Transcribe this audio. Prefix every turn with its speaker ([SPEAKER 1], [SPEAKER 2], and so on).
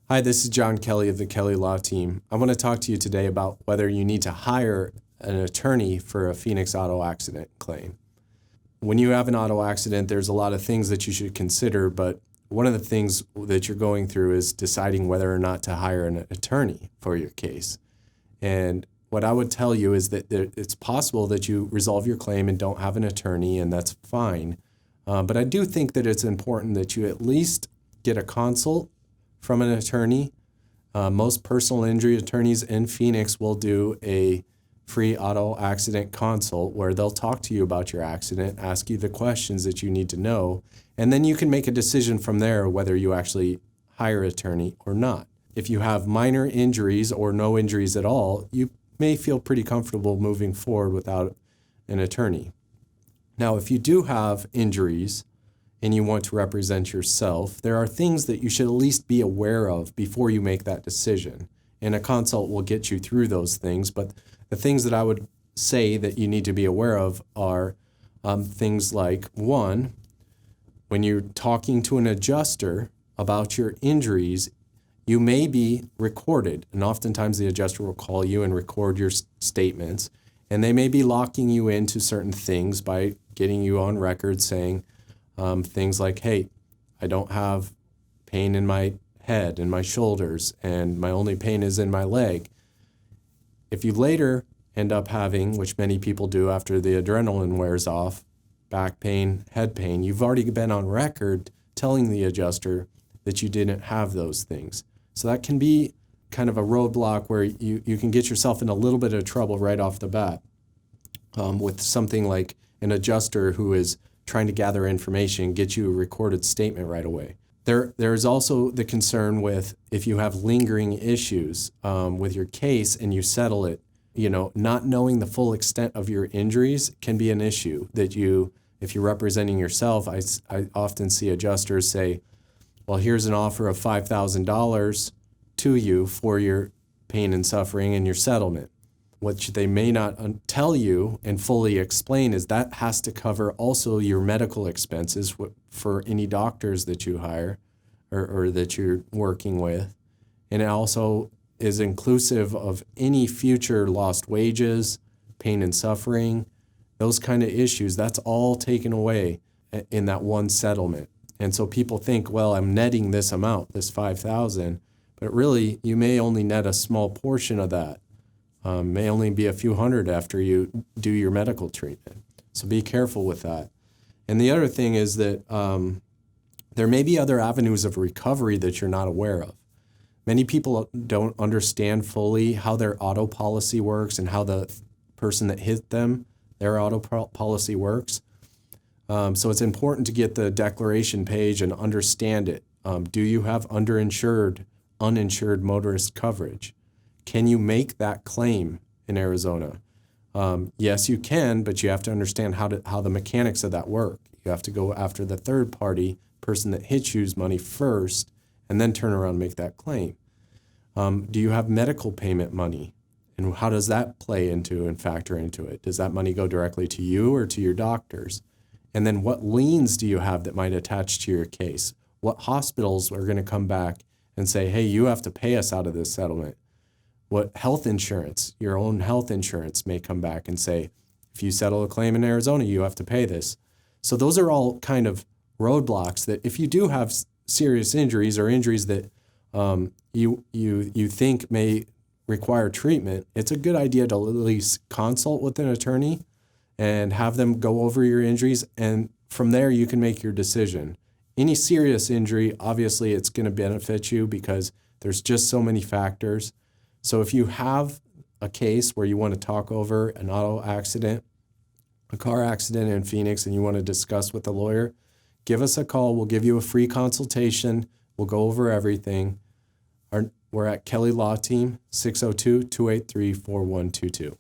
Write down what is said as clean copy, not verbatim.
[SPEAKER 1] Hi, this is John Kelly of the Kelly Law Team. I want to talk to you today about whether you need to hire an attorney for a Phoenix auto accident claim. When you have an auto accident, there's a lot of things that you should consider, but one of the things that you're going through is deciding whether or not to hire an attorney for your case. And what I would tell you is that it's possible that you resolve your claim and don't have an attorney, and that's fine. But I do think that it's important that you at least get a consult from an attorney. Most personal injury attorneys in Phoenix will do a free auto accident consult where they'll talk to you about your accident, ask you the questions that you need to know, and then you can make a decision from there whether you actually hire an attorney or not. If you have minor injuries or no injuries at all, you may feel pretty comfortable moving forward without an attorney. Now, if you do have injuries and you want to represent yourself, there are things that you should at least be aware of before you make that decision. And a consult will get you through those things, but the things that I would say that you need to be aware of are things like, one, when you're talking to an adjuster about your injuries, you may be recorded, and oftentimes the adjuster will call you and record your statements, and they may be locking you into certain things by getting you on record saying things like, hey, I don't have pain in my head and my shoulders, and my only pain is in my leg. If you later end up having, which many people do after the adrenaline wears off, back pain, head pain, you've already been on record telling the adjuster that you didn't have those things. So that can be kind of a roadblock where you can get yourself in a little bit of trouble right off the bat with something like an adjuster who is trying to gather information, get you a recorded statement right away. There is also the concern with if you have lingering issues with your case and you settle it, not knowing the full extent of your injuries can be an issue that if you're representing yourself, I often see adjusters say, well, here's an offer of $5,000 to you for your pain and suffering and your settlement. What they may not tell you and fully explain is that has to cover also your medical expenses for any doctors that you hire or that you're working with. And it also is inclusive of any future lost wages, pain and suffering, those kind of issues. That's all taken away in that one settlement. And so people think, well, I'm netting this amount, this $5,000, but really you may only net a small portion of that. May only be a few hundred after you do your medical treatment. So be careful with that. And the other thing is that there may be other avenues of recovery that you're not aware of. Many people don't understand fully how their auto policy works and how the person that hit them, their auto policy works. So it's important to get the declaration page and understand it. Do you have uninsured motorist coverage? Can you make that claim in Arizona? Yes, you can, but you have to understand how the mechanics of that work. You have to go after the third party person that hit you's money first and then turn around and make that claim. Do you have medical payment money? And how does that play into and factor into it? Does that money go directly to you or to your doctors? And then what liens do you have that might attach to your case? What hospitals are going to come back and say, hey, you have to pay us out of this settlement? What health insurance, your own health insurance may come back and say, if you settle a claim in Arizona, you have to pay this. So those are all kind of roadblocks that if you do have serious injuries or injuries that you think may require treatment, it's a good idea to at least consult with an attorney and have them go over your injuries. And from there, you can make your decision. Any serious injury, obviously, it's going to benefit you because there's just so many factors. So if you have a case where you want to talk over an auto accident, a car accident in Phoenix, and you want to discuss with a lawyer, give us a call. We'll give you a free consultation. We'll go over everything. We're at Kelly Law Team, 602-283-4122.